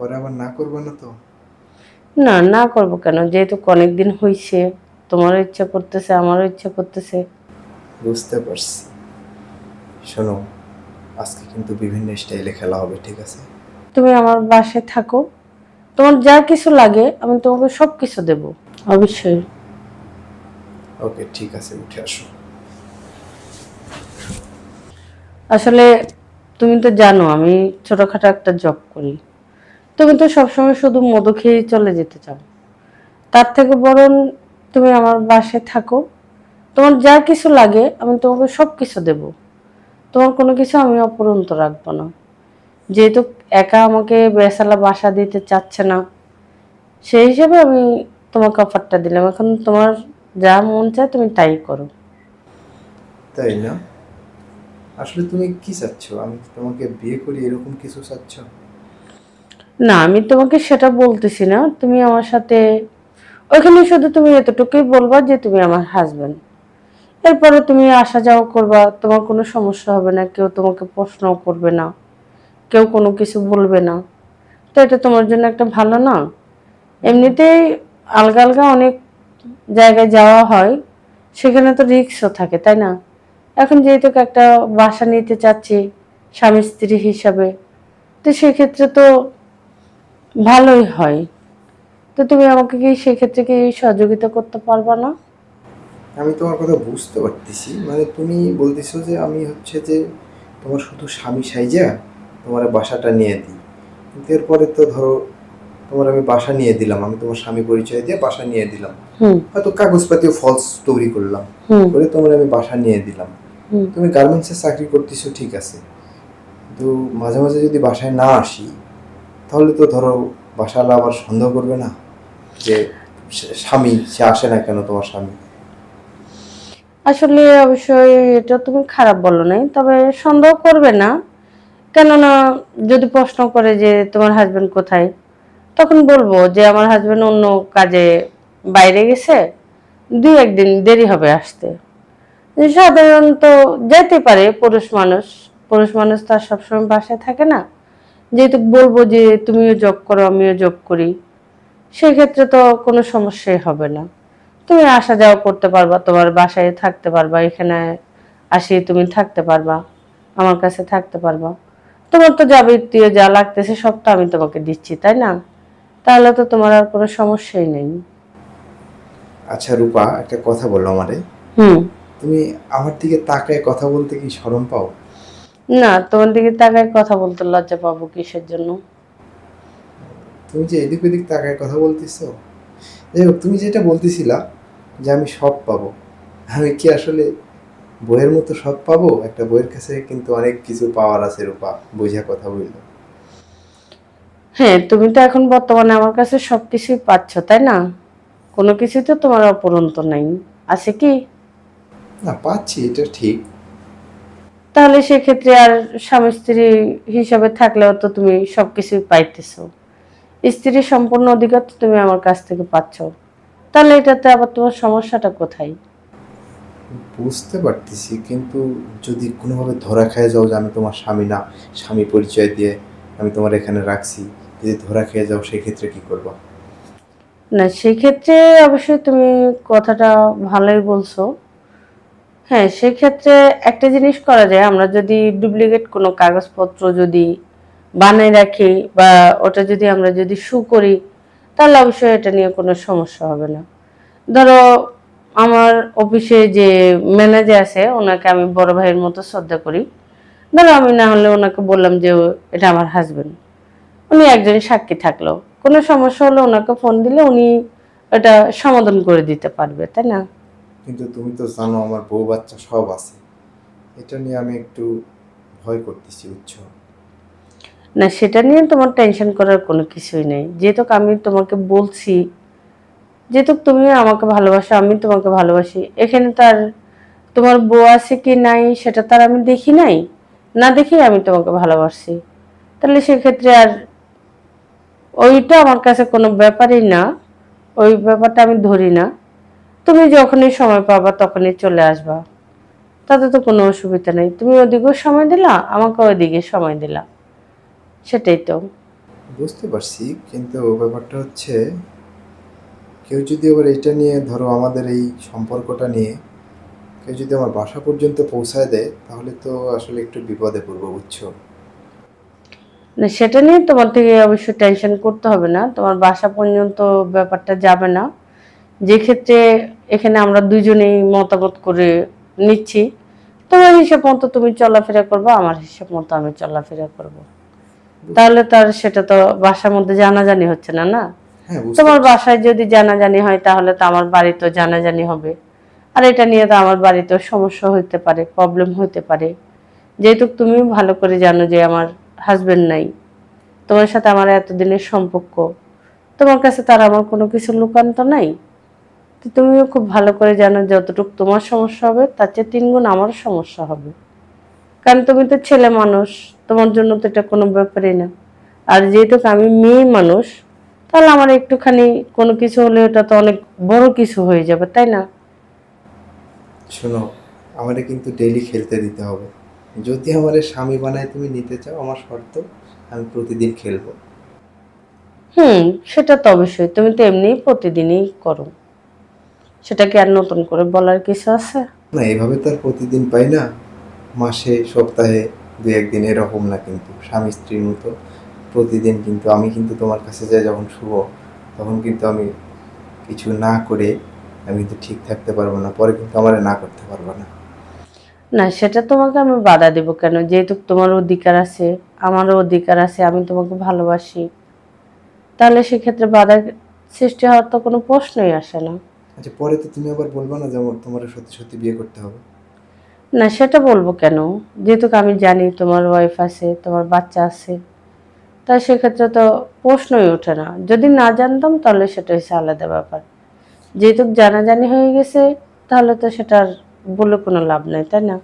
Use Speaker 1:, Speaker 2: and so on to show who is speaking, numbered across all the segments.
Speaker 1: পরে আবার না করবা না তো?
Speaker 2: না, না করব কেন? যেহেতু অনেকদিন হইছে, তোমারও ইচ্ছা করতেছে, আমারও ইচ্ছা করতেছে।
Speaker 1: বুঝতে পারছি। শোনো, আজকে কিন্তু বিভিন্ন স্টাইলে খেলা হবে, ঠিক আছে?
Speaker 2: তুমি আমার বাসায় থাকো। তোমার যা কিছু লাগে আমি তোমাকে সবকিছু দেব। অবশ্যই।
Speaker 1: ওকে, ঠিক আছে, উঠে আসো।
Speaker 2: আসলে তুমি তো জানো আমি ছোটখাটো একটা জব করি। তুমি তো সবসময় শুধু মধু খেয়েই চলে যেতে চাও। তার থেকে বরং তুমি আমার বাসায় থাকো। তোমার যা কিছু লাগে আমি তোমাকে সবকিছু দেব। তোমার কোনো কিছু আমি অপূরন্ত রাখবো না। যেহেতু একা আমাকে বেসালা বাসা দিতে চাচ্ছে না, সেই হিসেবে আমি তোমাকে অফারটা দিলাম। এখন তোমার যা মন চায় তুমি তাই করো।
Speaker 1: তাই না? আসলে তুমি কি চাচ্ছ? আমি কি তোমাকে বিয়ে করি এরকম কিছু চাচ্ছ?
Speaker 2: না, আমি তোমাকে সেটা বলতেছি না। তুমি আমার সাথে ওইখানে শুধু তুমি এতটুকুই বলবা যে তুমি আমার হাজবেন্ড। এরপরে তুমি আসা যাওয়া করবা, তোমার কোনো সমস্যা হবে না, কেউ তোমাকে প্রশ্নও করবে না, কেউ কোনো কিছু বলবে না। তো এটা তোমার জন্য একটা ভালো না? এমনিতেই আলগা আলগা অনেক জায়গায় যাওয়া হয়, সেখানে তো রিস্কও থাকে, তাই না? এখন যেহেতু একটা বাসা নিতে চাচ্ছি স্বামী স্ত্রী হিসাবে, তো সেক্ষেত্রে তো ভালোই হয়। তো তুমি আমাকে কি সেক্ষেত্রে কি সহযোগিতা করতে পারবা না?
Speaker 1: আমি তোমার কথা বুঝতে পারতেছি, মানে তুমি বলতেছো যে আমি হচ্ছে যে তোমার শুধু স্বামী সাইজা তোমার বাসাটা নিয়ে দিই। কিন্তু এরপরে তো ধরো তোমার আমি বাসা নিয়ে দিলাম, আমি তোমার স্বামী পরিচয় দিয়ে বাসা নিয়ে দিলাম,
Speaker 2: হুম।
Speaker 1: হয়তো কাগজপাতিও ফলস তৈরি করলাম,
Speaker 2: হুম।
Speaker 1: করে তোমার আমি বাসা নিয়ে দিলাম।
Speaker 2: হুম।
Speaker 1: তুমি গার্মেন্টসে চাকরি করতেছো, ঠিক আছে, কিন্তু মাঝে মাঝে যদি বাসায় না আসি, তাহলে তো ধরো বাসাওয়ালা আবার সন্দেহ করবে না যে স্বামী সে আসে না কেন, তোমার স্বামী।
Speaker 2: আসলে অবশ্যই এটা তুমি খারাপ বলো নাই, তবে সন্দেহ করবে না। কেননা যদি প্রশ্ন করে যে তোমার হাজবেন্ড কোথায়, তখন বলবো যে আমার হাজবেন্ড অন্য কাজে বাইরে গেছে, দুই একদিন দেরি হবে আসতে। সাধারণত যেতে পারে পুরুষ মানুষ। পুরুষ মানুষ তো আর সবসময় বাসায় থাকে না। যেহেতু বলবো যে তুমিও জব করো আমিও জব করি, সেক্ষেত্রে তো কোনো সমস্যাই হবে না। তুমি আসা যাওয়া করতে পারবা, তোমার বাসায় থাকতে পারবা, এখানে আসি তুমি থাকতে পারবা, আমার কাছে থাকতে পারবা। তোমার তো যাবতীয় যা লাগতেছে সব তো আমি তোমাকে দিচ্ছি, তাই না? তাহলে তো তোমার আর কোনো সমস্যাই নেই।
Speaker 1: আচ্ছা রূপা, একটা কথা বললো আমারে,
Speaker 2: হুম।
Speaker 1: তুমি আমার দিকে তাকায় কথা বলতে কি শরম পাও?
Speaker 2: না, তোমার দিকে তাকায় কথা বলতে লজ্জা পাবো কিসের জন্য?
Speaker 1: তুমি যে এদিক ওদিক তাকায় কথা বলতেছো, যাই হোক, তুমি যেটা বলতেছিলা যে আমি সব পাবো, আমি কি আসলে বইয়ের মতো সব পাবো? একটা বইয়ের কাছে কিন্তু অনেক কিছু পাওয়ার আছে রূপা, বুঝা কথা বললো।
Speaker 2: হ্যাঁ, তুমি তো এখন বর্তমানে আমার কাছে সবকিছুই পাচ্ছ, তাই না? কোনো কিছুই তো তোমার অপরন্ত নাই। আছে কি?
Speaker 1: না, পাচ্ছি, এটা ঠিক।
Speaker 2: তাহলে সেক্ষেত্রে আর স্বামী স্ত্রী হিসাবে থাকলেও তো তুমি সবকিছুই পাইতেছো। স্ত্রীর সম্পূর্ণ অধিকার তো তুমি আমার কাছ থেকে পাচ্ছ। তাহলে এটাতে আবার তোমার সমস্যাটা কোথায়?
Speaker 1: বুঝতে পারতেছি, কিন্তু যদি কোনোভাবে ধরা খেয়ে যাও যে আমি তোমার স্বামী না, স্বামী পরিচয় দিয়ে আমি তোমার এখানে রাখছি, যদি ধরা খেয়ে যাও সেক্ষেত্রে কি করবা?
Speaker 2: না, সেক্ষেত্রে অবশ্যই তুমি কথাটা ভালোই বলছো। হ্যাঁ, সেক্ষেত্রে একটা জিনিস করা যায়, আমরা যদি ডুপ্লিকেট কোনো কাগজপত্র যদি বানাই রাখি বা ওটা যদি আমরা যদি করি, তাহলে অবশ্যই এটা নিয়ে কোনো সমস্যা হবে না। ধরো আমার অফিসে যে ম্যানেজার আছে ওনাকে আমি বড় ভাইয়ের মতো শ্রদ্ধা করি। ধরো আমি না হলে ওনাকে বললাম যে এটা আমার হাজবেন্ড, উনি একজন সাক্ষী থাকলো, কোনো সমস্যা হলে ওনাকে ফোন দিলে উনি এটা সমাধান করে দিতে পারবে, তাই না?
Speaker 1: কিন্তু তুমি তো জানো আমার বউ বাচ্চা সব আছে, এটা নিয়ে আমি একটু ভয় করতেছি, বুঝছো?
Speaker 2: না, সেটা নিয়ে তোমার টেনশন করার কোনো কিছুই নেই। যেহেতু আমি তোমাকে বলছি, যেহেতু তুমি আমাকে ভালোবাসো আমি তোমাকে ভালোবাসি, এখানে তো আর তোমার বউ আছে কি নাই সেটা তো আর আমি দেখি নাই। না দেখি আমি তোমাকে ভালোবাসি, তাহলে সেক্ষেত্রে আর ওইটা আমার কাছে কোনো ব্যাপারই না। ওই ব্যাপারটা আমি ধরি না। তুমি যখনই সময় পাবা তখনই চলে আসবা, তাতে তো কোনো অসুবিধা নেই। তুমি ওদিকেও সময় দিলা, আমাকে ওইদিকে সময় দিলা, সেটাই তো।
Speaker 1: বুঝতে পারছি, কিন্তু ব্যাপারটা হচ্ছে কেউ যদি আবার এটা নিয়ে ধরো আমাদের এই সম্পর্কটা নিয়ে কেউ যদি আমার বাসা পর্যন্ত পৌঁছায় দেয় তাহলে তো আসলে একটু বিপদে পড়বো, বুঝছো?
Speaker 2: না সেটা নিয়ে তোমার থেকে অবশ্য টেনশন করতে হবে না, তোমার বাসা পর্যন্ত ব্যাপারটা যাবে না। যে ক্ষেত্রে এখানে আমরা দুজনেই মতামত করে নিচ্ছি, তোমার হিসাব মতো তুমি চলাফেরা করবো, আমার হিসাব মতো আমি চলাফেরা করব। তাহলে তার সেটা তো বাসার মধ্যে জানাজানি হচ্ছে না, না?
Speaker 1: হ্যাঁ, বুঝতে
Speaker 2: তোমার
Speaker 1: পারছি।
Speaker 2: বাসায় যদি জানাজানি হয় তাহলে তো আমার বাড়িতেও জানাজানি হবে, আর এটা নিয়ে তো আমার বাড়িতেও সমস্যা হইতে পারে, প্রবলেম হইতে পারে। যেহেতু তুমি ভালো করে জানো যে আমার হাজবেন্ড নাই, তোমার সাথে আমার এতদিনের সম্পর্ক, তোমার কাছে তার আমার কোনো কিছু লুকান্ত নাই। তো তুমিও খুব ভালো করে জানো যতটুকু তোমার সমস্যা হবে তার চেয়ে 3 গুণ আমার সমস্যা হবে। কারণ তুমি তো ছেলে মানুষ, তোমার জন্য তো এটা কোনো ব্যাপারই না। আর যেহেতু আমি মেয়ে মানুষ, তাহলে আমার একটুখানি কোনো কিছু হলে ওটা তো অনেক বড় কিছু হয়ে যাবে, তাই না?
Speaker 1: শোনো, আমারে কিন্তু ডেইলি খেলতে দিতে হবে। যদি আমারে স্বামী বানায় তুমি নিতে চাও, আমার শর্ত আমি প্রতিদিন খেলবো।
Speaker 2: হুম, সেটা তো অবশ্যই, তুমি তো এমনিই প্রতিদিনই করো, সেটা কি আর নতুন করে বলার কিছু আছে?
Speaker 1: না, এভাবে তো আর প্রতিদিন পাই না। মাসে, সপ্তাহে 2-1 দিন এরকম না, কিন্তু স্বামী স্ত্রীর মতো প্রতিদিন কিন্তু আমি কিন্তু তোমার কাছে যাই যখন শুভ, তখন কিন্তু আমি কিছু না করে আমি কিন্তু ঠিক থাকতে পারবো না, পরে কিন্তু আমারে না করতে পারবো না।
Speaker 2: না সেটা তোমাকে আমি বাধা দেব কেন? যেহেতু তোমার অধিকার আছে, আমারও অধিকার আছে, আমি তোমাকে ভালোবাসি, তাহলে সেক্ষেত্রে বাধার সৃষ্টি হওয়ার তো কোনো প্রশ্নই আসে না।
Speaker 1: আচ্ছা, পরে তো তুমি আবার বলবা না যে তোমার সত্যি সত্যি বিয়ে করতে হবে?
Speaker 2: না সেটা বলবো কেন? যেহেতু আমি জানি তোমার ওয়াইফ আছে, তোমার বাচ্চা আছে, তাই সেক্ষেত্রে তো প্রশ্নই ওঠে না। যদি না জানতাম তাহলে সেটা হচ্ছে আলাদা ব্যাপার। যেহেতু জানাজানি হয়ে গেছে, তাহলে তো সেটার বলে কোনো লাভ নাই, তাই না?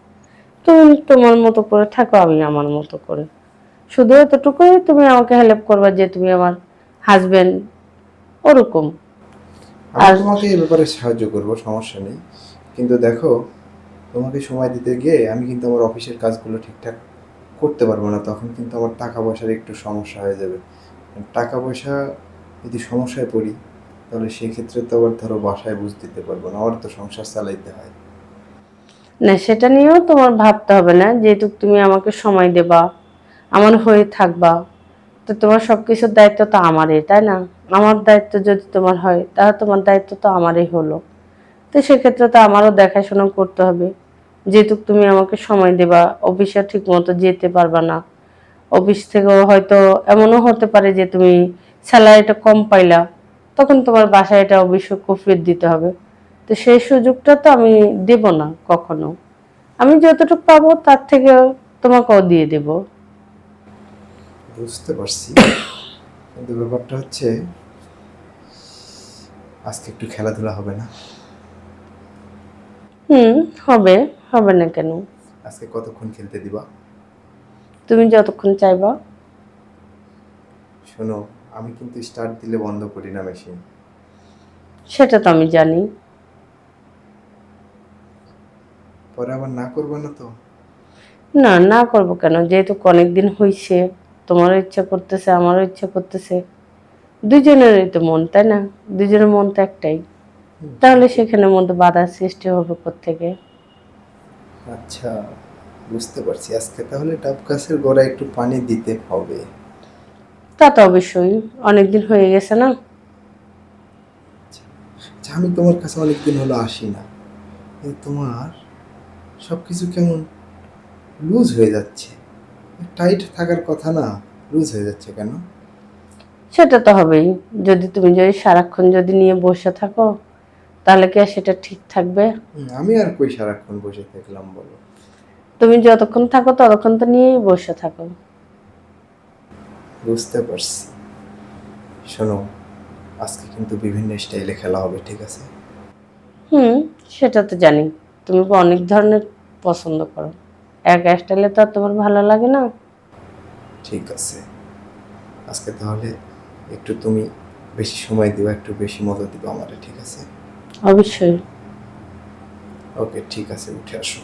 Speaker 2: তুমি তোমার মতো করে থাকো, আমি আমার মতো করে। শুধু এতটুকুই তুমি আমাকে হেল্প করবা যে তুমি আমার হাজবেন্ড, ওরকম।
Speaker 1: আমি
Speaker 2: আর
Speaker 1: তোমাকে এই ব্যাপারে সাহায্য করব, সমস্যা নেই। কিন্তু দেখো, তোমাকে সময় দিতে গিয়ে আমি কিন্তু আমার অফিসের কাজগুলো ঠিকঠাক করতে পারবো না, তখন কিন্তু আমার টাকা পয়সার একটু সমস্যা হয়ে যাবে। টাকা পয়সা যদি সমস্যায় পড়ি, তাহলে সেক্ষেত্রে তো আবার ধরো বাসায় বুঝ দিতে পারবো না, আমার তো সংসার চালাইতে হয়।
Speaker 2: না সেটা নিয়েও তোমার ভাবতে হবে না, যেহেতু তুমি আমাকে সময় দেবা, আমার হয়ে থাকবা, তো তোমার সবকিছুর দায়িত্ব তো আমারই, তাই না? আমার দায়িত্ব যদি তোমার হয় তাহলে তোমার দায়িত্ব তো আমারই হলো। তো সেক্ষেত্রে তো আমারও দেখাশোনা করতে হবে। যেহেতু তুমি আমাকে সময় দেবা, অফিসে ঠিক মতো যেতে পারবা না, অফিস থেকেও হয়তো এমনও হতে পারে যে তুমি স্যালারিটা কম পাইলা, তখন তোমার বাসায় এটা অবশ্যই কফিয়ত দিতে হবে। তো সেই সুযোগটা তো আমি দেব না কখনো। আমি যতটুকু পাবো তার থেকে তোমাকেও দিয়ে দেব।
Speaker 1: বুঝতে পারছি, কিন্তু ব্যাপারটা হচ্ছে আজকে একটু খেলাধুলা হবে না?
Speaker 2: হুম, হবে, হবে না কেন?
Speaker 1: আজকে কতক্ষণ খেলতে দিবা?
Speaker 2: তুমি যতক্ষণ চাইবা।
Speaker 1: শোনো, আমি কিন্তু স্টার্ট দিলে বন্ধ করি না মেশিন।
Speaker 2: সেটা তো আমি জানি।
Speaker 1: পরে আবার না করবা না তো?
Speaker 2: না, না করবো কেন? যেহেতু অনেকদিন হইছে, তোমারও ইচ্ছা করতেছে, আমারও ইচ্ছা করতেছে, দুজনেরই তো মন, তাই না? দুজনের মন তো একটাই। তাহলে সেখানের মধ্যে বাধার সৃষ্টি হবে কোত্থেকে?
Speaker 1: আচ্ছা, বুঝতে পারছি। আজকে তাহলে ডাব গাছের গোড়ায় একটু পানি দিতে হবে।
Speaker 2: তা তো অবশ্যই, অনেকদিন হয়ে গেছে না?
Speaker 1: আচ্ছা, আমি তোমার কাছে অনেকদিন হলো আসি না, কিন্তু তোমার সব কিছু কেমন লুজ হয়ে যাচ্ছে। টাইট থাকার কথা না, লুজ হয়ে যাচ্ছে কেন?
Speaker 2: সেটা তো হবেই। যদি সারাক্ষণ নিয়ে বসে থাকো, তাহলে কি আর সেটা ঠিক থাকবে?
Speaker 1: আমি আর কই সারাক্ষণ বসে থাকলাম বলো?
Speaker 2: তুমি যতক্ষণ থাকো ততক্ষণ তো নিয়েই বসে থাকো।
Speaker 1: বুঝতে পারছি। শোনো, আজকে কিন্তু বিভিন্ন স্টাইলে খেলা হবে, ঠিক আছে?
Speaker 2: হুম, সেটা তো জানি। তুমি অনেক ধরনের পছন্দ করো, এক স্টাইলে তো আর তোমার ভালো লাগে না।
Speaker 1: ঠিক আছে, আজকে তাহলে একটু তুমি বেশি সময় দিবা, একটু বেশি মজা দিবা আমারে, ঠিক আছে?
Speaker 2: অবশ্যই।
Speaker 1: ওকে, ঠিক আছে, উঠে আসো।